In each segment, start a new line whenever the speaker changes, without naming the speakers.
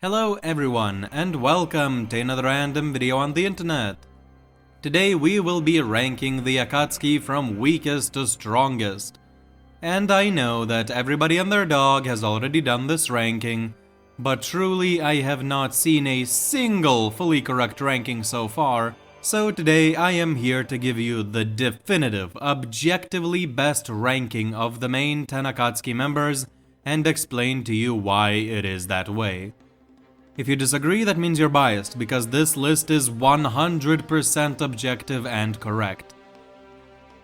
Hello everyone, and welcome to another random video on the internet. Today we will be ranking the Akatsuki from weakest to strongest. And I know that everybody and their dog has already done this ranking, but truly I have not seen a single fully correct ranking so far, so today I am here to give you the definitive, objectively best ranking of the main 10 Akatsuki members and explain to you why it is that way. If you disagree, that means you're biased, because this list is 100% objective and correct.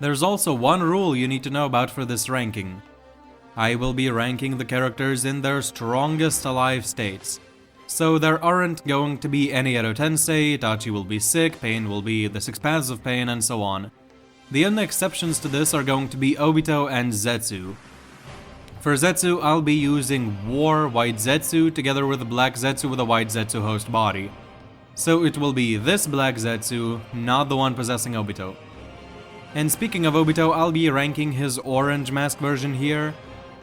There's also one rule you need to know about for this ranking. I will be ranking the characters in their strongest alive states. So there aren't going to be any Edo Tensei, Itachi will be sick, Pain will be the 6 paths of pain, and so on. The only exceptions to this are going to be Obito and Zetsu. For Zetsu, I'll be using War White Zetsu together with Black Zetsu with a White Zetsu host body. So it will be this Black Zetsu, not the one possessing Obito. And speaking of Obito, I'll be ranking his orange mask version here.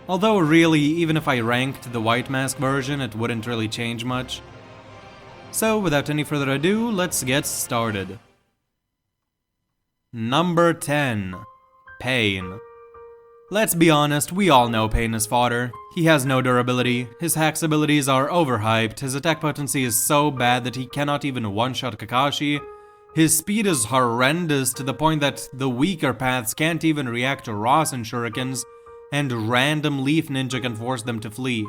Although really, even if I ranked the white mask version, it wouldn't really change much. So without any further ado, let's get started. Number 10. Pain. Let's be honest, we all know Pain is fodder. He has no durability, his hacks abilities are overhyped, his attack potency is so bad that he cannot even one-shot Kakashi, his speed is horrendous to the point that the weaker paths can't even react to Rasen shurikens, and random Leaf Ninja can force them to flee.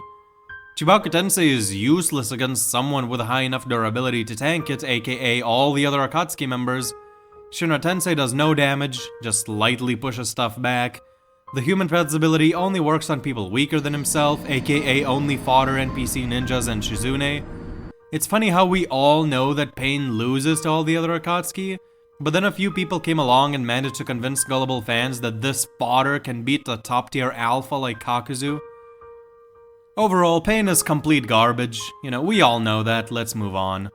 Chibaku Tensei is useless against someone with high enough durability to tank it, aka all the other Akatsuki members. Shinra Tensei does no damage, just lightly pushes stuff back. The human path's ability only works on people weaker than himself, aka only fodder NPC ninjas and Shizune. It's funny how we all know that Pain loses to all the other Akatsuki, but then a few people came along and managed to convince gullible fans that this fodder can beat the top tier alpha like Kakuzu. Overall, Pain is complete garbage. We all know that, let's move on.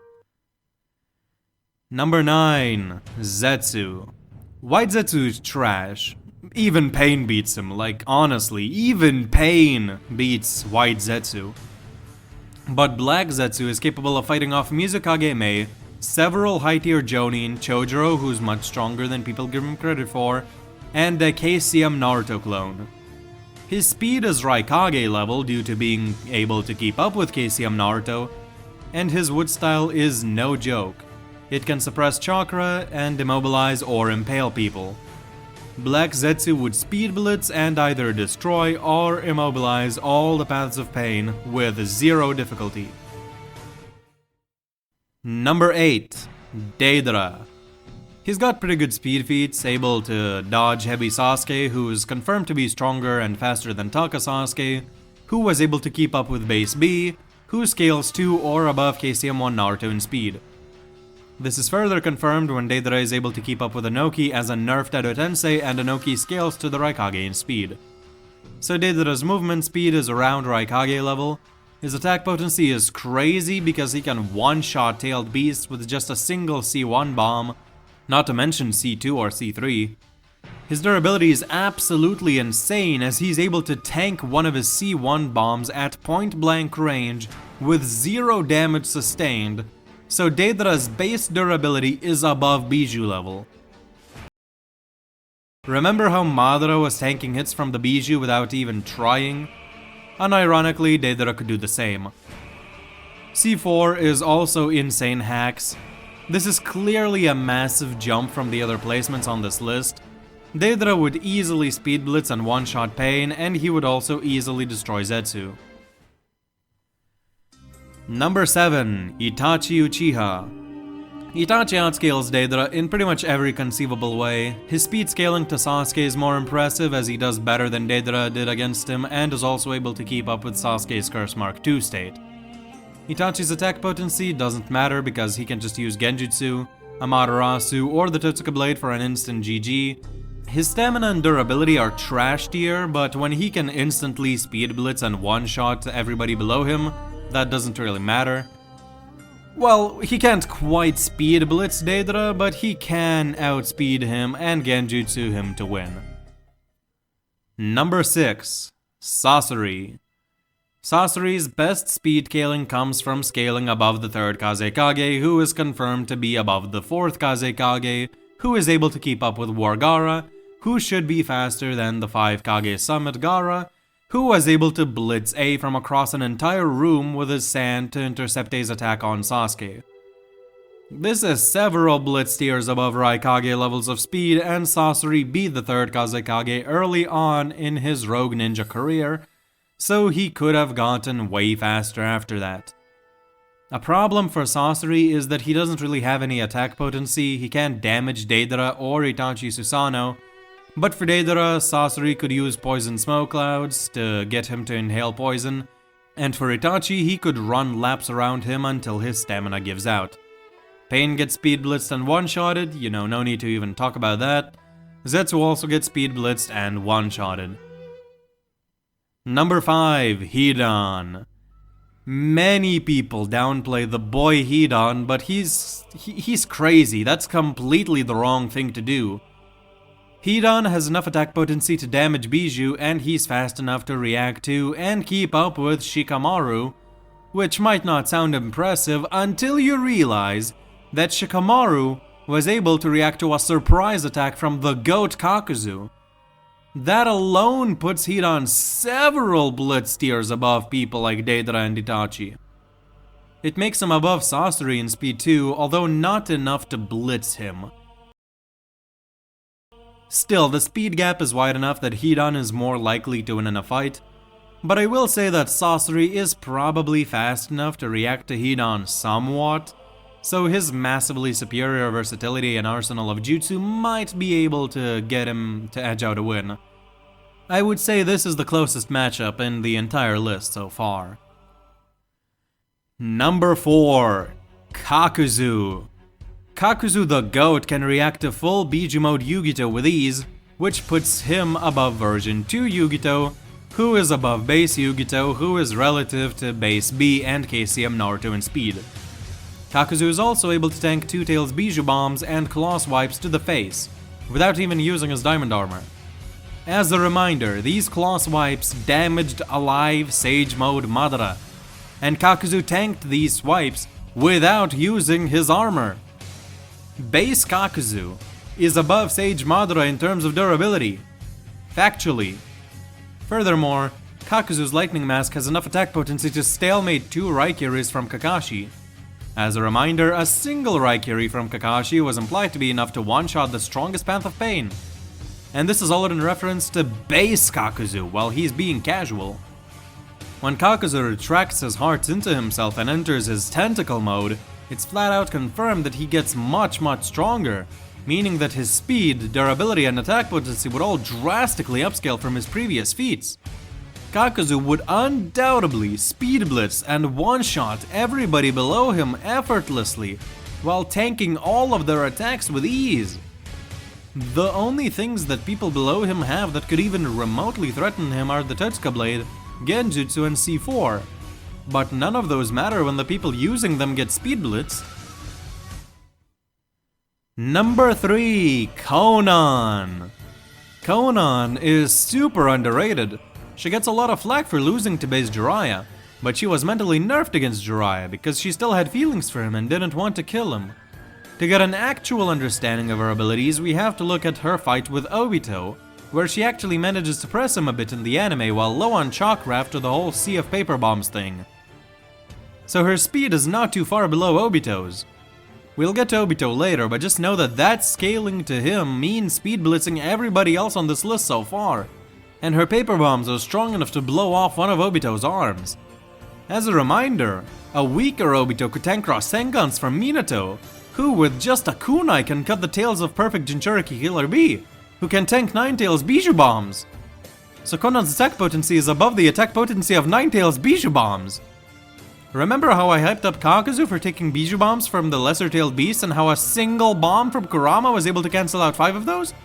Number 9. Zetsu. White Zetsu is trash. Even Pain beats him, like honestly, even Pain beats White Zetsu. But Black Zetsu is capable of fighting off Mizukage Mei, several high-tier Jonin, Chojuro, who's much stronger than people give him credit for, and a KCM Naruto clone. His speed is Raikage level due to being able to keep up with KCM Naruto, and his wood style is no joke. It can suppress chakra and immobilize or impale people. Black Zetsu would speed blitz and either destroy or immobilize all the paths of pain with 0 difficulty. Number 8. Deidara. He's got pretty good speed feats, able to dodge heavy Sasuke, who is confirmed to be stronger and faster than Taka Sasuke, who was able to keep up with base B, who scales 2 or above KCM1 Naruto in speed. This is further confirmed when Deidara is able to keep up with Inoki as a nerfed Edo Tensei and Inoki scales to the Raikage in speed. So Deidara's movement speed is around Raikage level, his attack potency is crazy because he can one-shot tailed beasts with just a single C1 bomb, not to mention C2 or C3. His durability is absolutely insane as he's able to tank one of his C1 bombs at point-blank range with 0 damage sustained, so Deidara's base durability is above Bijou level. Remember how Madara was tanking hits from the Bijou without even trying? Unironically, Deidara could do the same. C4 is also insane hacks. This is clearly a massive jump from the other placements on this list. Deidara would easily speed blitz and one-shot Pain, and he would also easily destroy Zetsu. Number 7. Itachi Uchiha. Itachi outscales Deidara in pretty much every conceivable way. His speed scaling to Sasuke is more impressive as he does better than Deidara did against him and is also able to keep up with Sasuke's Curse Mark II state. Itachi's attack potency doesn't matter because he can just use Genjutsu, Amaterasu, or the Totsuka Blade for an instant GG. His stamina and durability are trash tier, but when he can instantly speed blitz and one-shot everybody below him, that doesn't really matter. Well, he can't quite speed blitz Deidara, but he can outspeed him and Genjutsu him to win. Number 6. Sasori. Sasori's best speed scaling comes from scaling above the 3rd Kazekage, who is confirmed to be above the 4th Kazekage, who is able to keep up with War Gaara, who should be faster than the 5 Kage Summit Gaara, who was able to blitz A from across an entire room with his sand to intercept A's attack on Sasuke. This is several blitz tiers above Raikage levels of speed, and Sasori beat the 3rd Kazekage early on in his Rogue Ninja career, so he could have gotten way faster after that. A problem for Sasori is that he doesn't really have any attack potency. He can't damage Deidara or Itachi Susanoo, but for Deidara, Sasori could use poison smoke clouds to get him to inhale poison, and for Itachi, he could run laps around him until his stamina gives out. Pain gets speed blitzed and one-shotted, no need to even talk about that. Zetsu also gets speed blitzed and one-shotted. Number 5, Hidan. Many people downplay the boy Hidan, but he's crazy. That's completely the wrong thing to do. Hidan has enough attack potency to damage Bijou, and he's fast enough to react to and keep up with Shikamaru, which might not sound impressive until you realize that Shikamaru was able to react to a surprise attack from the GOAT Kakuzu. That alone puts Hidan several blitz tiers above people like Deidara and Itachi. It makes him above Sasori in speed too, although not enough to blitz him. Still, the speed gap is wide enough that Hidan is more likely to win in a fight, but I will say that Sasori is probably fast enough to react to Hidan somewhat, so his massively superior versatility and arsenal of jutsu might be able to get him to edge out a win. I would say this is the closest matchup in the entire list so far. Number 4, Kakuzu. Kakuzu the GOAT can react to full Bijou mode Yugito with ease, which puts him above version 2 Yugito, who is above base Yugito, who is relative to base B and KCM Naruto in speed. Kakuzu is also able to tank Two Tails Bijou bombs and claw swipes to the face, without even using his diamond armor. As a reminder, these claw swipes damaged alive Sage Mode Madara, and Kakuzu tanked these swipes without using his armor. Base Kakuzu is above Sage Madara in terms of durability, factually. Furthermore, Kakuzu's Lightning Mask has enough attack potency to stalemate 2 Raikyuris from Kakashi. As a reminder, a single Raikyuri from Kakashi was implied to be enough to one-shot the strongest Path of Pain. And this is all in reference to base Kakuzu while he's being casual. When Kakuzu retracts his heart into himself and enters his tentacle mode, it's flat out confirmed that he gets much stronger, meaning that his speed, durability, and attack potency would all drastically upscale from his previous feats. Kakuzu would undoubtedly speed blitz and one-shot everybody below him effortlessly, while tanking all of their attacks with ease. The only things that people below him have that could even remotely threaten him are the Totsuka Blade, Genjutsu, and C4, but none of those matter when the people using them get speed blitzed. Number 3, Konan. Konan is super underrated. She gets a lot of flack for losing to base Jiraiya, but she was mentally nerfed against Jiraiya because she still had feelings for him and didn't want to kill him. To get an actual understanding of her abilities, we have to look at her fight with Obito, where she actually manages to press him a bit in the anime while low on chakra after the whole sea of paper bombs thing. So her speed is not too far below Obito's. We'll get to Obito later, but just know that scaling to him means speed blitzing everybody else on this list so far, and her paper bombs are strong enough to blow off one of Obito's arms. As a reminder, a weaker Obito could tank Rasengan's from Minato, who with just a kunai can cut the tails of perfect Jinchuriki Killer B, who can tank Ninetales Bijou bombs. So Konan's attack potency is above the attack potency of Ninetales Bijou bombs. Remember how I hyped up Kakuzu for taking Bijou bombs from the lesser-tailed beast and how a single bomb from Kurama was able to cancel out 5 of those?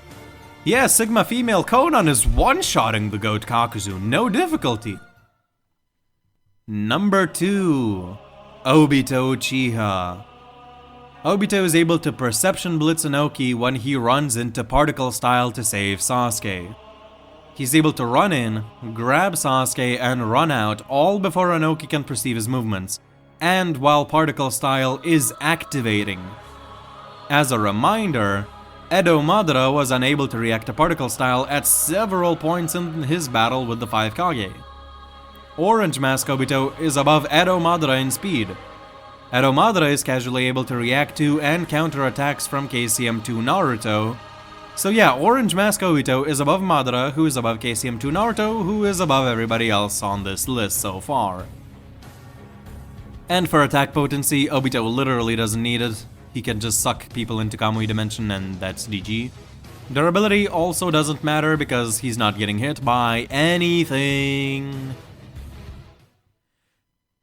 Yeah, Sigma female Konan is one-shotting the GOAT Kakuzu, no difficulty. Number 2, Obito Uchiha. Obito is able to Perception Blitz Inoki when he runs into Particle Style to save Sasuke. He's able to run in, grab Sasuke, and run out, all before Anoki can perceive his movements, and while Particle Style is activating. As a reminder, Edo Madara was unable to react to Particle Style at several points in his battle with the 5 Kage. Orange Mask Obito is above Edo Madara in speed. Edo Madara is casually able to react to and counter attacks from KCM2 Naruto. So yeah, Orange Mask Obito is above Madara, who is above KCM2 Naruto, who is above everybody else on this list so far. And for attack potency, Obito literally doesn't need it. He can just suck people into Kamui Dimension and that's GG. Durability also doesn't matter because he's not getting hit by anything.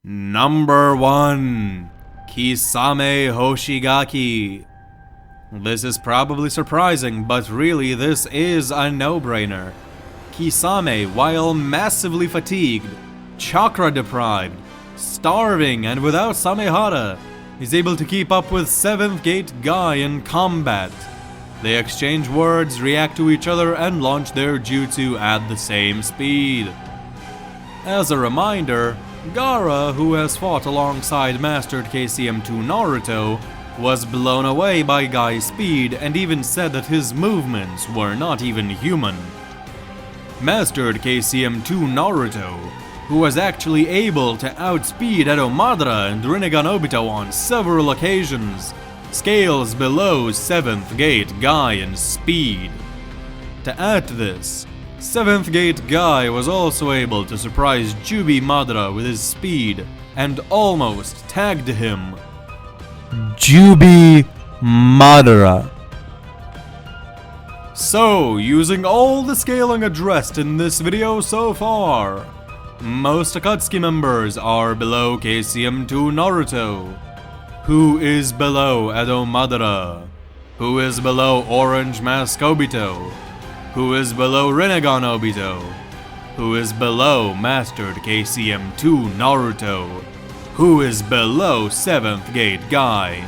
Number 1. Kisame Hoshigaki. This is probably surprising, but really this is a no-brainer. Kisame, while massively fatigued, chakra deprived, starving, and without Samehara, is able to keep up with 7th Gate Guy in combat. They exchange words, react to each other, and launch their jutsu at the same speed. As a reminder, Gaara, who has fought alongside Mastered KCM2 Naruto, was blown away by Guy's speed and even said that his movements were not even human. Mastered KCM2 Naruto, who was actually able to outspeed Edo Madara and Rinnegan Obito on several occasions, scales below 7th Gate Guy in speed. To add to this, 7th Gate Guy was also able to surprise Jubi Madara with his speed and almost tagged him. Jubi Madara. So, using all the scaling addressed in this video so far, most Akatsuki members are below KCM2 Naruto. Who is below Edo Madara? Who is below Orange Mask Obito? Who is below Rinnegan Obito? Who is below Mastered KCM2 Naruto? Who is below 7th Gate Guy?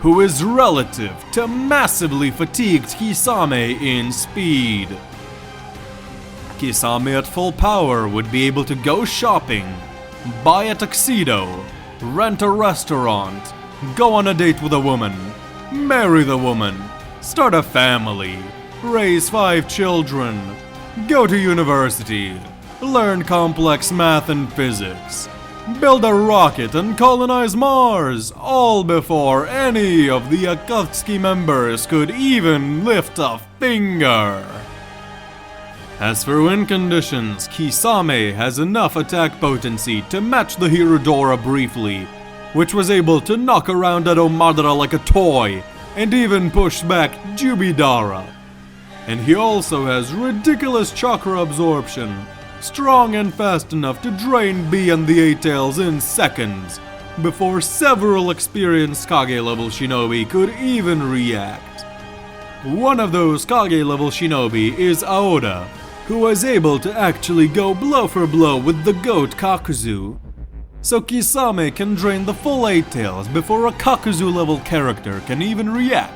Who is relative to massively fatigued Kisame in speed? Kisame at full power would be able to go shopping, buy a tuxedo, rent a restaurant, go on a date with a woman, marry the woman, start a family, raise 5 children, go to university, learn complex math and physics, build a rocket and colonize Mars, all before any of the Akatsuki members could even lift a finger. As for win conditions, Kisame has enough attack potency to match the Hirodora briefly, which was able to knock around Edo Madara like a toy, and even push back Deidara. And he also has ridiculous chakra absorption, strong and fast enough to drain B and the 8 Tails in seconds, before several experienced Kage-level shinobi could even react. One of those Kage-level shinobi is Aoda, who was able to actually go blow for blow with the goat Kakuzu. So Kisame can drain the full 8 Tails before a Kakuzu-level character can even react.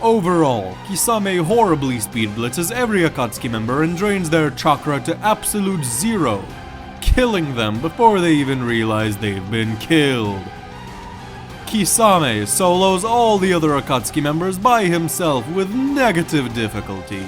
Overall, Kisame horribly speed blitzes every Akatsuki member and drains their chakra to absolute zero, killing them before they even realize they've been killed. Kisame solos all the other Akatsuki members by himself with negative difficulty.